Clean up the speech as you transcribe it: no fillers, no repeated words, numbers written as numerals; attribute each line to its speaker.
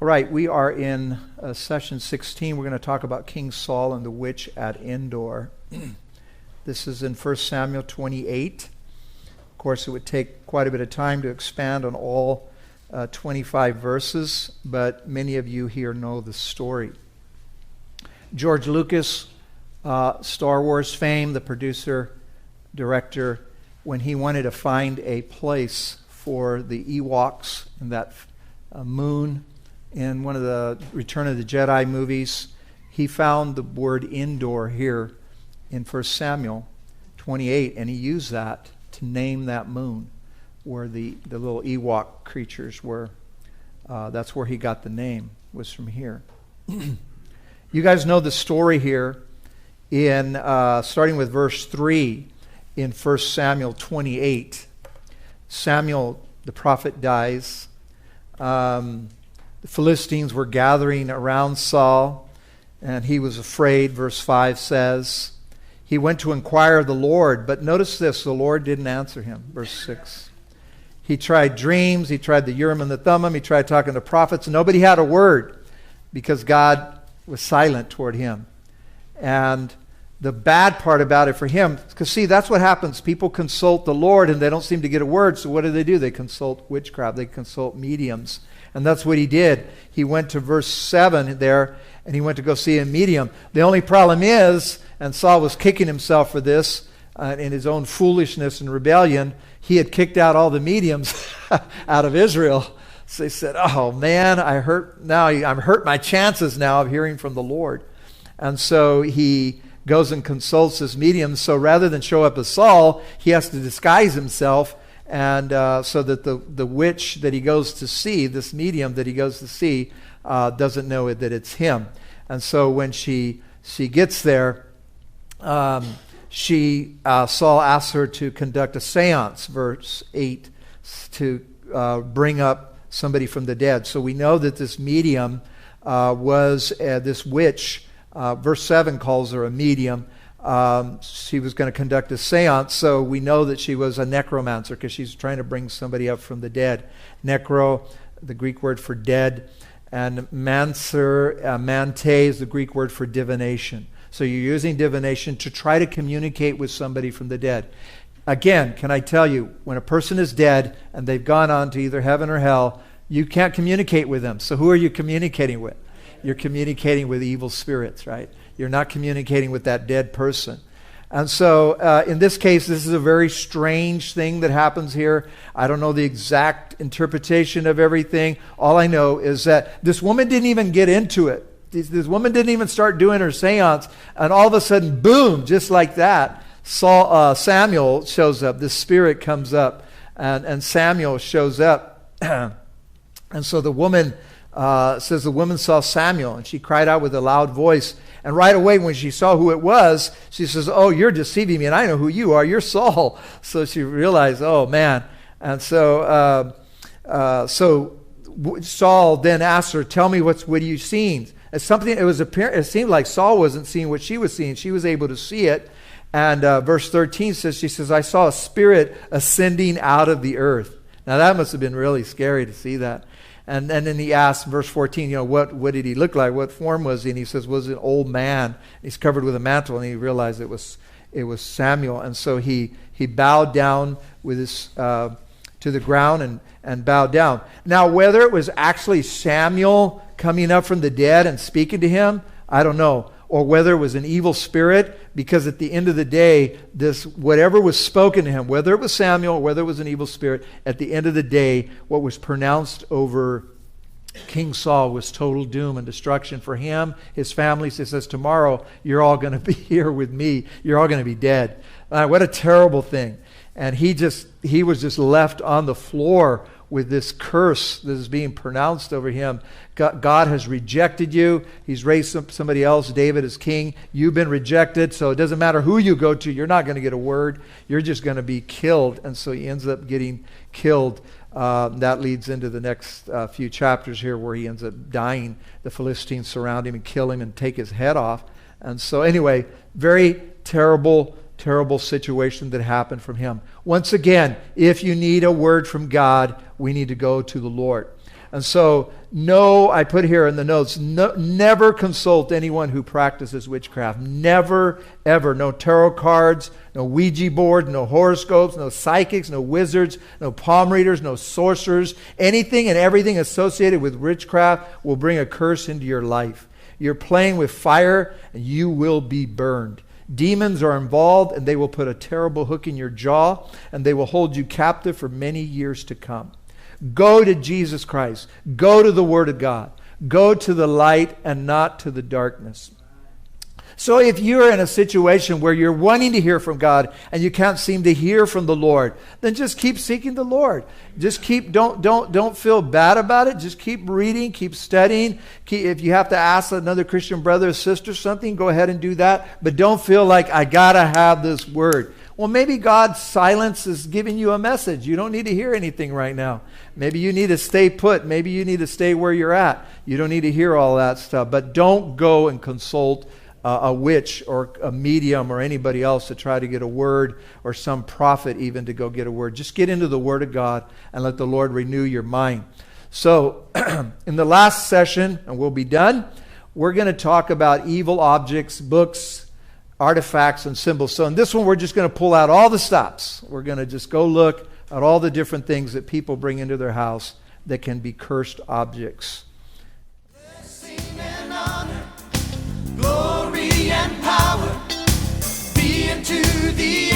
Speaker 1: right, we are in session 16. We're going to talk about King Saul and the witch at Endor. This is in 1 Samuel 28. Of course, it would take quite a bit of time to expand on all 25 verses, but many of you here know the story. George Lucas, Star Wars fame, the producer, director, when he wanted to find a place for the Ewoks in that moon in one of the Return of the Jedi movies, he found the word Endor here in 1 Samuel 28, and he used that to name that moon where the little Ewok creatures were. That's where he got the name, was from here. You guys know the story here in starting with verse 3 in 1 Samuel 28. Samuel, the prophet, dies. The Philistines were gathering around Saul, and he was afraid, verse 5 says. He went to inquire of the Lord, but notice this, the Lord didn't answer him, verse 6. He tried dreams, he tried the Urim and the Thummim, he tried talking to prophets, and nobody had a word because God was silent toward him. And the bad part about it for him, because see, that's what happens. People consult the Lord and they don't seem to get a word, so what do? They consult witchcraft, they consult mediums. And that's what he did. He went to verse 7 there, and he went to go see a medium. The only problem is, and Saul was kicking himself for this, in his own foolishness and rebellion, he had kicked out all the mediums out of Israel. So he said, oh man, I'm hurt my chances now of hearing from the Lord. And so he goes and consults this medium. So rather than show up as Saul, he has to disguise himself, and so that the witch that he goes to see, this medium that he goes to see, doesn't know that it's him. And so when she gets there, Saul asks her to conduct a seance, verse 8, to bring up somebody from the dead. So we know that this medium was this witch. Verse 7 calls her a medium. She was going to conduct a seance, so we know that she was a necromancer because she's trying to bring somebody up from the dead. Necro, the Greek word for dead, and mancer, mante is the Greek word for divination. So you're using divination to try to communicate with somebody from the dead. Again, can I tell you, when a person is dead and they've gone on to either heaven or hell, you can't communicate with them. So who are you communicating with? You're communicating with evil spirits, right? You're not communicating with that dead person. And so in this case, this is a very strange thing that happens here. I don't know the exact interpretation of everything. All I know is that this woman didn't even get into it. This woman didn't even start doing her seance. And all of a sudden, boom, just like that, Samuel shows up. The spirit comes up, and Samuel shows up. And so the woman says the woman saw Samuel, and she cried out with a loud voice. And right away when she saw who it was, she says, oh, you're deceiving me, and I know who you are. You're Saul. So she realized, oh, man. And so Saul then asked her, tell me what are you seeing? It seemed like Saul wasn't seeing what she was seeing. She was able to see it. And verse 13 says, she says, I saw a spirit ascending out of the earth. Now that must have been really scary to see that. And then he asked, verse 14, what did he look like? What form was he? And he says, was an old man. He's covered with a mantle, and he realized it was Samuel. And so he bowed down with his to the ground and bowed down. Now, whether it was actually Samuel coming up from the dead and speaking to him, I don't know. Or whether it was an evil spirit, because at the end of the day, whatever was spoken to him, whether it was Samuel or whether it was an evil spirit, at the end of the day, what was pronounced over King Saul was total doom and destruction for him, his family. He says, tomorrow you're all going to be here with me. You're all going to be dead. What a terrible thing. And he was just left on the floor with this curse that is being pronounced over him. God has rejected you. He's raised somebody else. David is king. You've been rejected, so it doesn't matter who you go to. You're not going to get a word. You're just going to be killed. And so he ends up getting killed. That leads into the next few chapters here where he ends up dying. The Philistines surround him and kill him and take his head off. And so anyway, very terrible situation that happened from him. Once again, if you need a word from God, we need to go to the Lord. And so, no, I put here in the notes, no, never consult anyone who practices witchcraft. Never, ever. No tarot cards, no Ouija board, no horoscopes, no psychics, no wizards, no palm readers, no sorcerers. Anything and everything associated with witchcraft will bring a curse into your life. You're playing with fire and you will be burned. Demons are involved and they will put a terrible hook in your jaw and they will hold you captive for many years to come. Go to Jesus Christ. Go to the Word of God. Go to the light and not to the darkness. So if you're in a situation where you're wanting to hear from God and you can't seem to hear from the Lord, then just keep seeking the Lord. Just don't feel bad about it. Just keep reading, keep studying. If you have to ask another Christian brother or sister something, go ahead and do that. But don't feel like I gotta have this word. Well, maybe God's silence is giving you a message. You don't need to hear anything right now. Maybe you need to stay put. Maybe you need to stay where you're at. You don't need to hear all that stuff. But don't go and consult a witch or a medium or anybody else to try to get a word, or some prophet even to go get a word. Just get into the Word of God and let the Lord renew your mind. So in the last session, and we'll be done, we're going to talk about evil objects, books, artifacts, and symbols. So in this one, we're just going to pull out all the stops. We're going to just go look at all the different things that people bring into their house that can be cursed objects.
Speaker 2: Blessing and honor, glory and power be unto thee.